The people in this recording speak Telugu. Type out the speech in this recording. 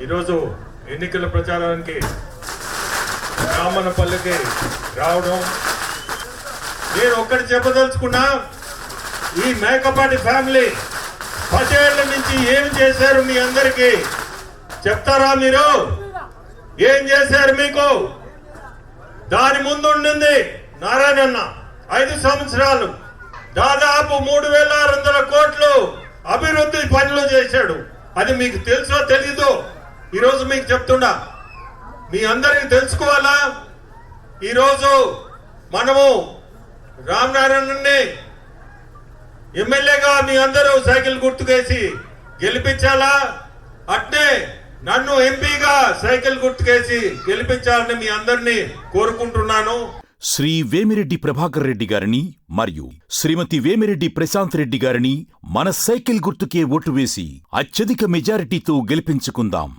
ఈరోజు ఎన్నికల ప్రచారానికి రామన్నపల్లికి రావడం, నేను ఒక్కటి చెప్పదలుచుకున్నా, ఈ మేకపాటి ఫ్యామిలీ 10 ఏళ్ల నుంచి ఏం చేశారు మీ అందరికీ చెప్తారా? మీరు ఏం చేశారు? మీకు దాని ముందు ఉండింది నారాయణన్న 5 సంవత్సరాలు దాదాపు 3,600 కోట్లు అభివృద్ధి పనులు చేశాడు. అది మీకు తెలుసో తెలీదో ఈరోజు మీకు చెప్తున్నా, మీ అందరికి తెలుసుకోవాలా. ఈరోజు మనము రామనారాయణని ఎమ్మెల్యేగా మీ అందరూ సైకిల్ గుర్తుకేసి గెలిపించాలా, అట్నే నన్ను ఎంపీగా సైకిల్ గుర్తుకేసి గెలిపించాలని మీ అందరినీ కోరుకుంటున్నాను. శ్రీ వేమిరెడ్డి ప్రభాకర్ రెడ్డి గారిని మరియు శ్రీమతి వేమిరెడ్డి ప్రశాంత్ రెడ్డి గారిని మన సైకిల్ గుర్తుకే ఓటు వేసి అత్యధిక మెజారిటీతో గెలిపించుకుందాం.